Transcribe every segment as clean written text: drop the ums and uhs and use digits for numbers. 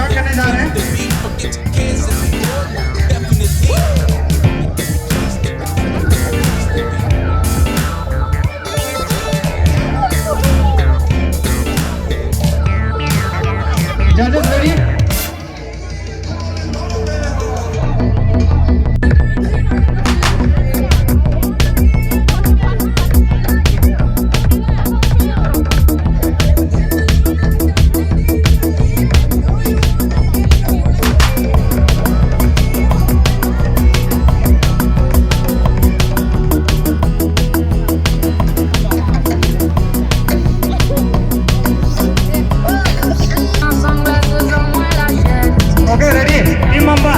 Start करने जा रहे हैं। Judges ready? Okay, ready? Team Mamba.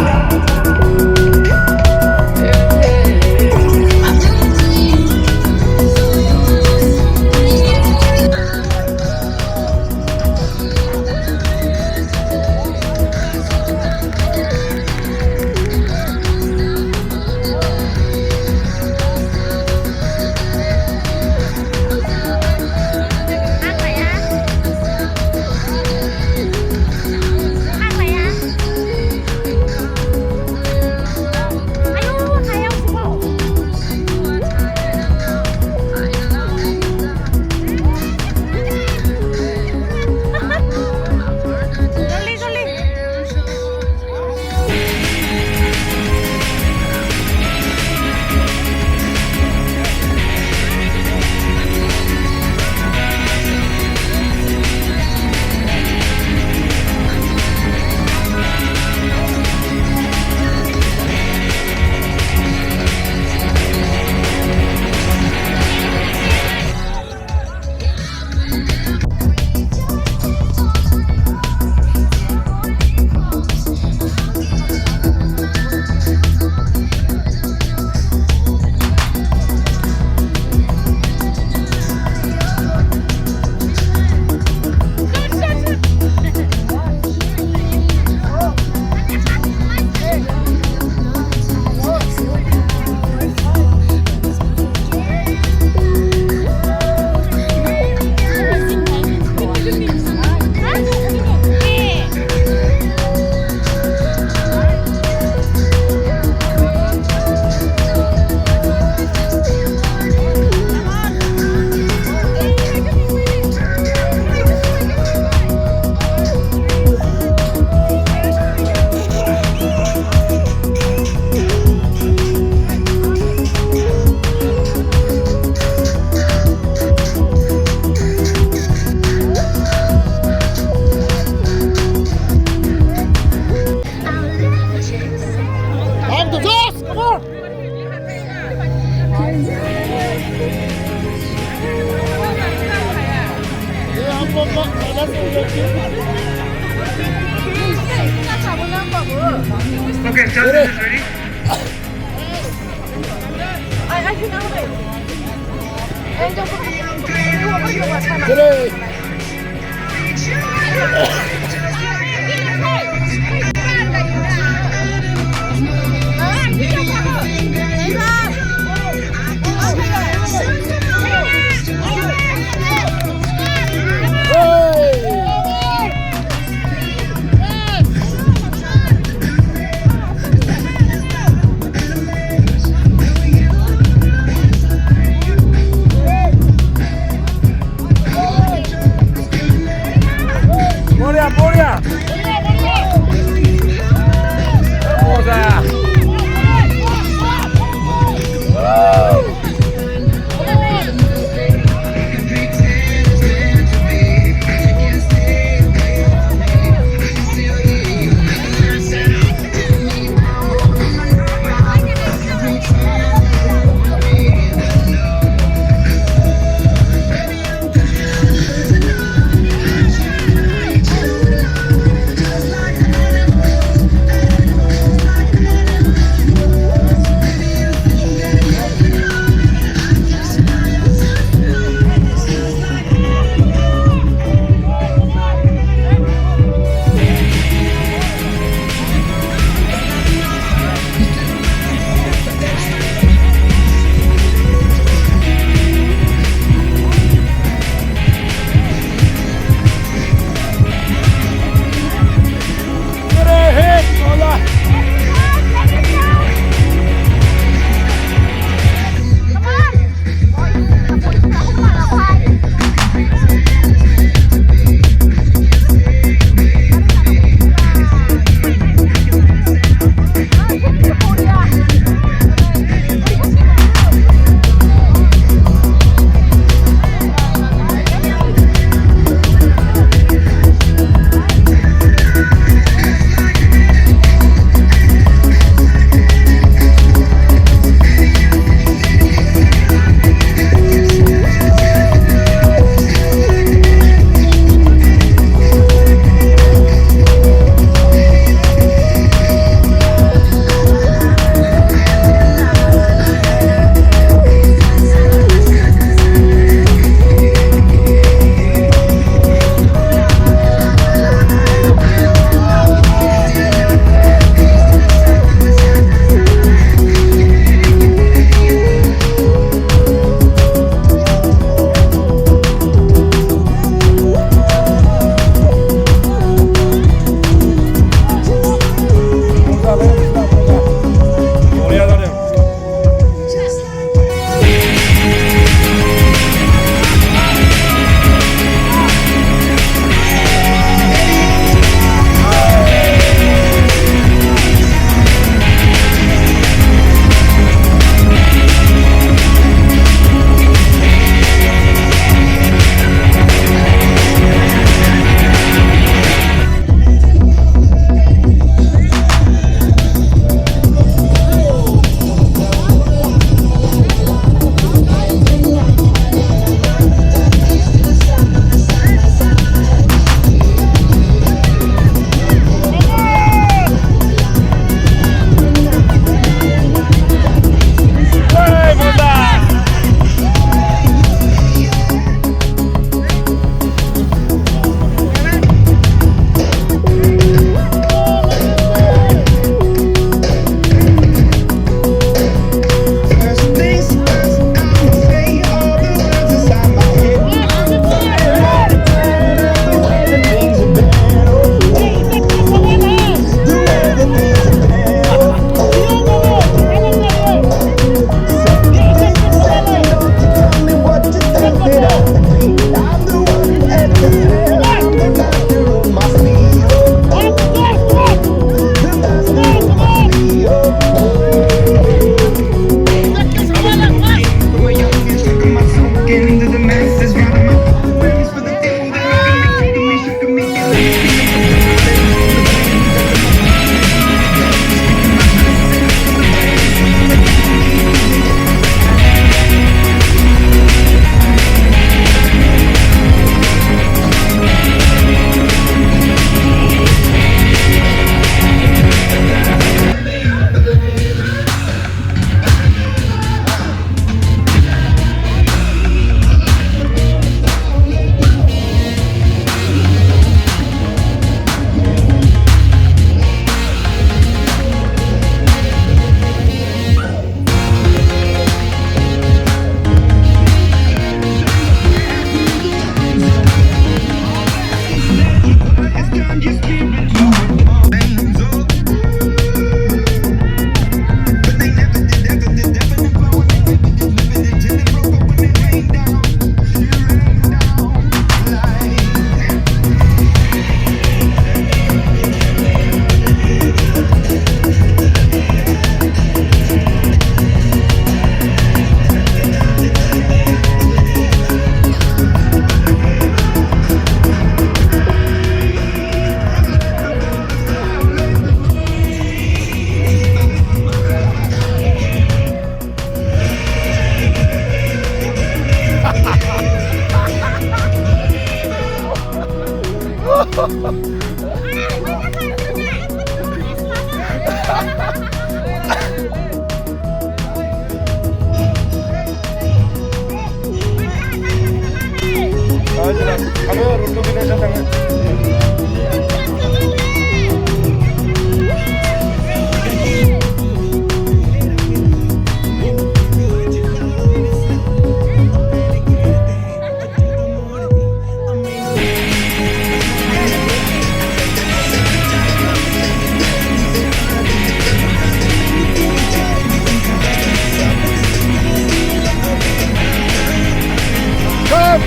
Okay, judges is ready.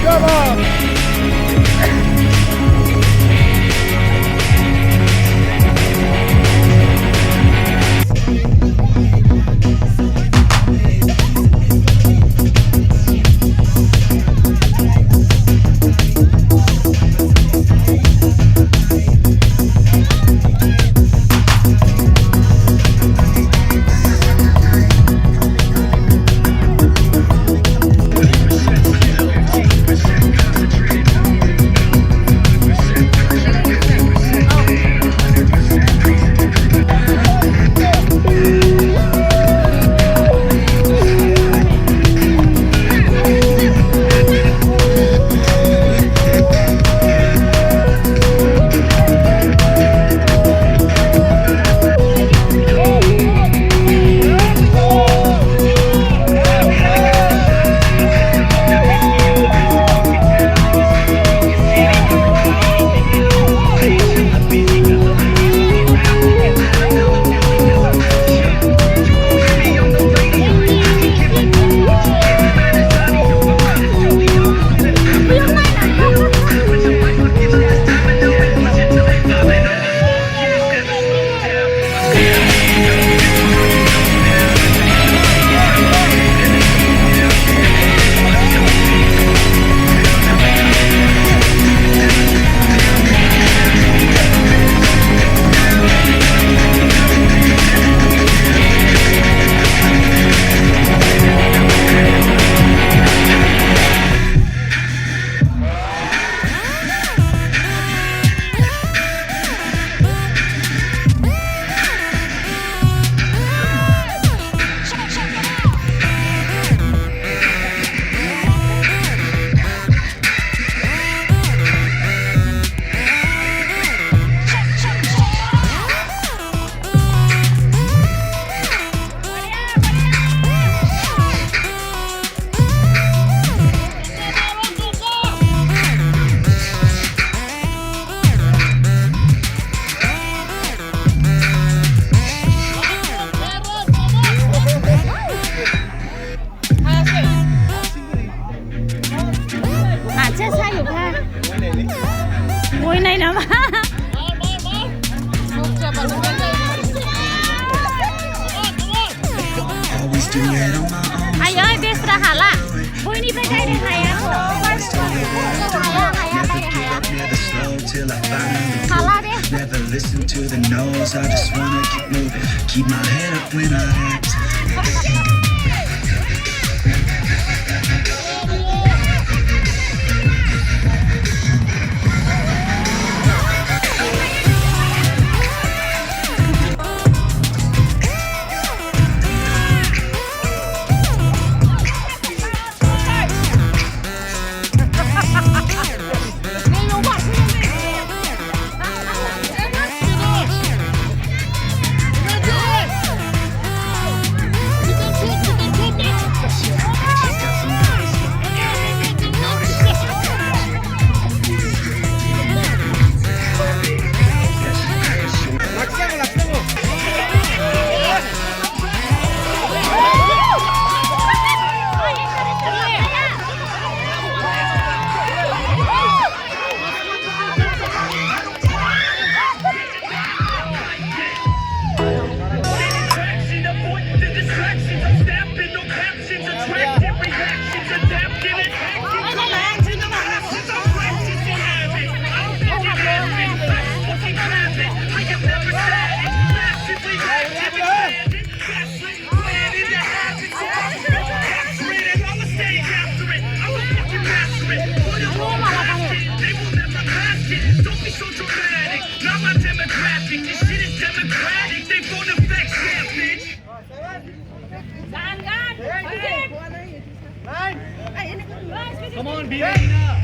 Come on! Ngồi này nào mà. Ay ơi, biết ra hả lạ. Vui đi phải đây để hay á. Hả lạ đi. Never listen to the no's, I just wanna keep moving. Keep my head up when I act. Come on, be ready now.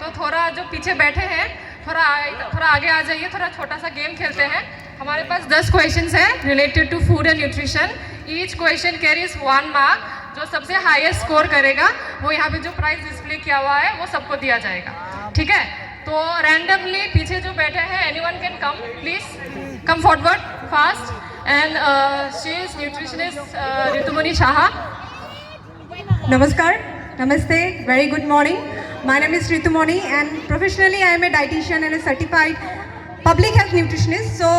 तो थोड़ा जो पीछे बैठे हैं थोड़ा आगे आ जाइए, थोड़ा छोटा सा गेम खेलते हैं। हमारे पास 10 क्वेश्चंस हैं related to food and nutrition. Each question carries 1 mark. जो सबसे हाईएस्ट स्कोर करेगा वो यहाँ पे जो प्राइस डिस्प्ले किया हुआ है वो सबको दिया जाएगा, ठीक है। तो रैंडमली पीछे जो बैठे हैं anyone can come, please come forward fast. And she is nutritionist Ritumani Shah. Namaskar, Namaste, very good morning. My name is Ritumoni and professionally I am a dietitian and a certified public health nutritionist. So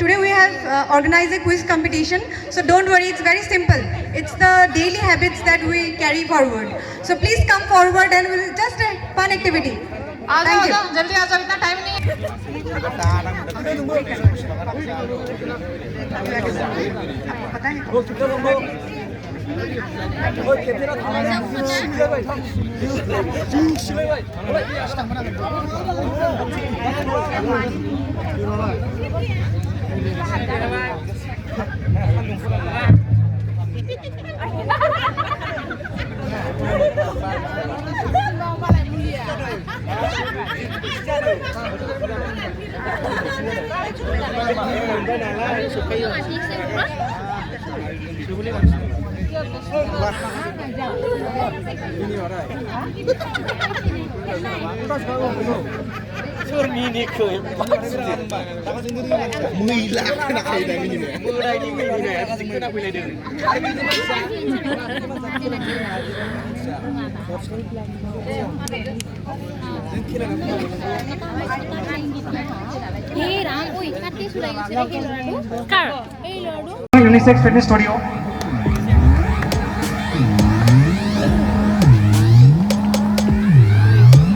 today we have organized a quiz competition. So don't worry, it's very simple. It's the daily habits that we carry forward. So please come forward and we'll just a fun activity. Thank you. जल्दी आ जाओ, इतना time नहीं Unisex Fitness Studio.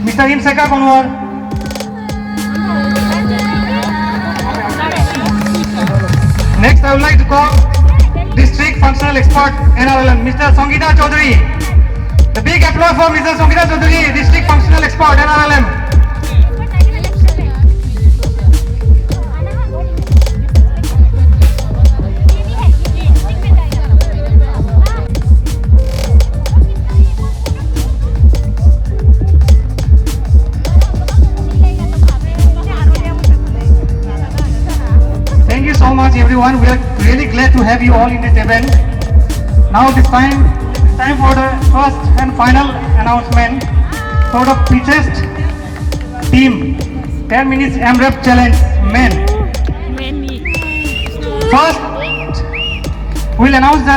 Mr. Imseka Konwar. Next, I would like to call District Functional Expert NRLM, Mr. Sangita Chaudhary. The big applause for Mr. Sangita Chaudhary, District Functional Expert NRLM. Thank you so much everyone. We are really glad to have you all in this event. Now it's time for the first and final announcement for the fittest team 10 minutes AMRAP challenge men. First we'll announce the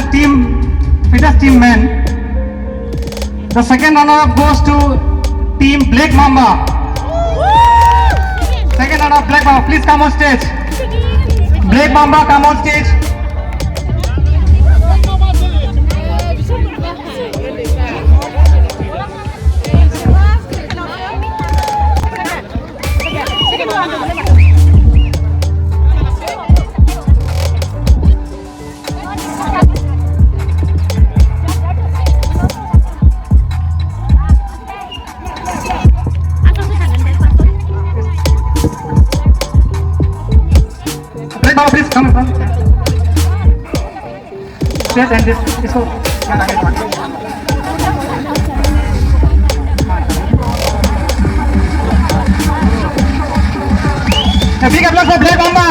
fittest team men. The second runner-up goes to team Black Mamba. Second runner-up Black Mamba, please come on stage. Black Mamba, come on stage. Black Mamba, please come. Stage and this. इसको यहाँ आगे बढ़ाओ. A big applause for Black Mamba.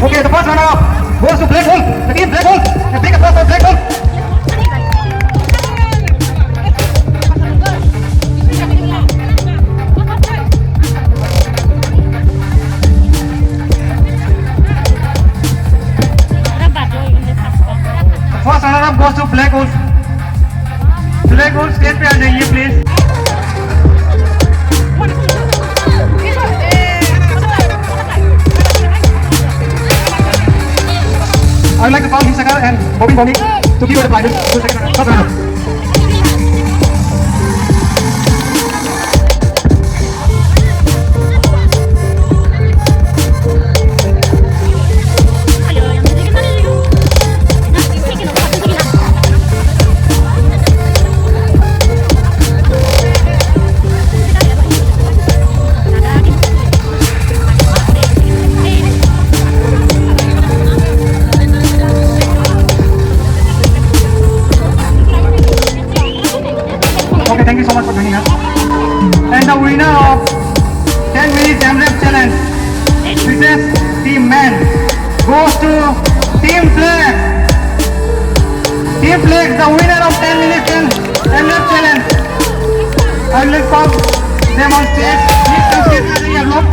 Okay, the first runner-up goes to Black Hole. The team Black Hole. A big applause for Black Hole. runner-up goes to Black Wolf. Black Wolf stage पे आ जाइए please. I would like to call Himsakar and Bobby Boni to give away the prizes to the second first runner-up. Okay, thank you so much for joining us. And the winner of 10 minutes AMRAP challenge, which is Team Men, goes to Team Flex. Team Flex, the winner of 10 minutes AMRAP challenge. I will call them on stage. Please come stage पे आ जाइए आप लोग.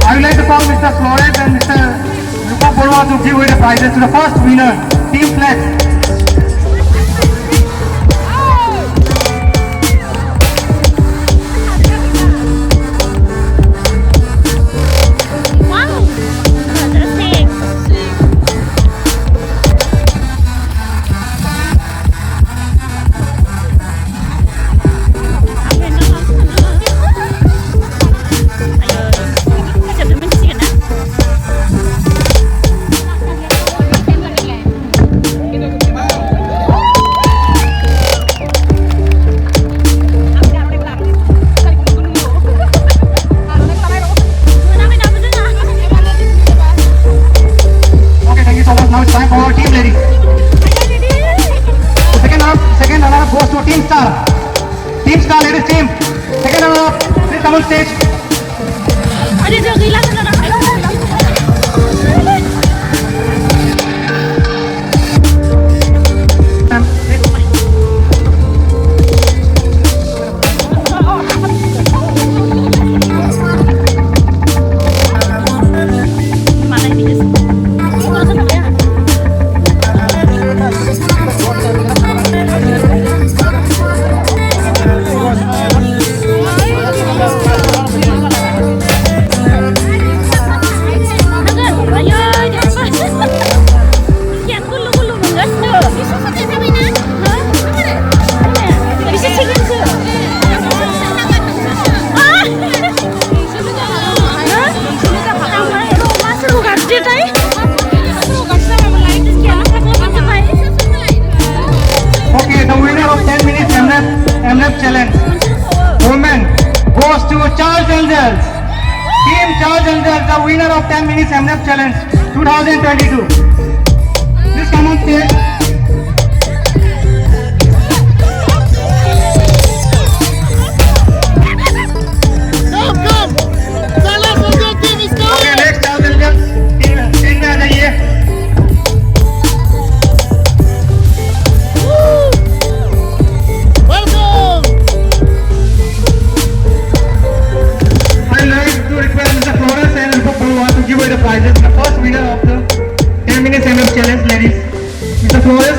I would like to call Mr. Flores and Mr. Rupa to give away the prizes to the first winner, Team Flex. Now it's time for our team, ladies. The second runner-up goes to Team Star. Team Star, ladies team. Second runner-up, please come on stage. Okay, the winner of 10 minutes AMRAP challenge, women, goes to Charles Angels. Team Charles Angels, the winner of 10 minutes AMRAP challenge 2022. Please come on stage. Okay, next Charles Angels, team में आ जाइए. Give away the prizes. The first winner of the 10 minutes AMRAP challenge, ladies, Mr. Flores,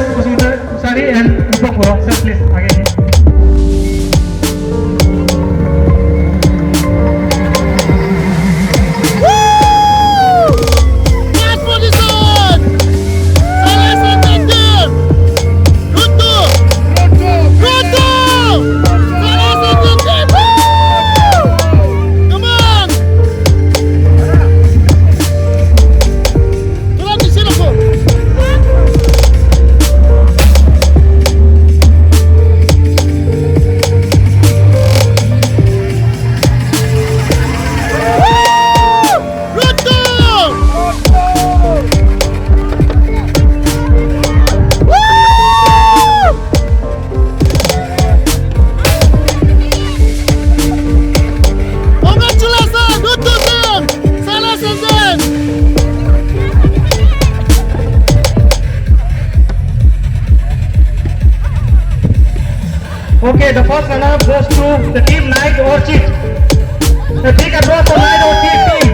Usari and Rupa Pura. Sir, please, again. Okay, the first runner goes to the team Night Orchid. The big applause for Night Orchid team.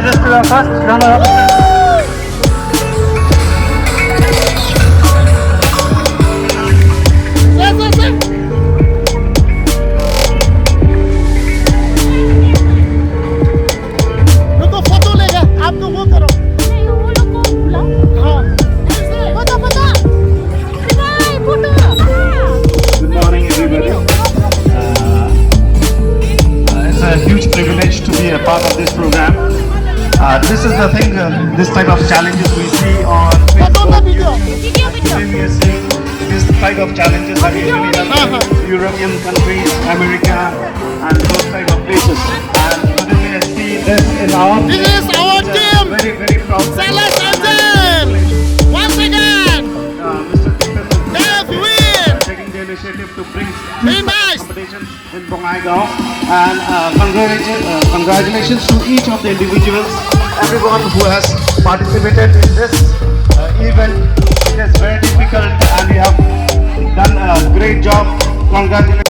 prizes to the first runner-up. रुको photo लेगा आप लोग वो करो नहीं, वो लोग को बुलाओ। हाँ फोटो फोटो भाई photo Good morning, everybody. It's a huge privilege to be a part of this program. This is the thing, this type of challenges we see on photo में Facebook. Video video video When we are seeing this type of challenges are usually happening in European countries, America, and those type of places. And today we are seeing this in our This is our It's a team. very, very proud thing. Salas Angel once again Mr. Peter they have win taking the initiative to bring very nice competition in Bongaigaon, and congratulations to each of the individuals, everyone who has participated in this event. It is very difficult and you have done a great job. Congratulations.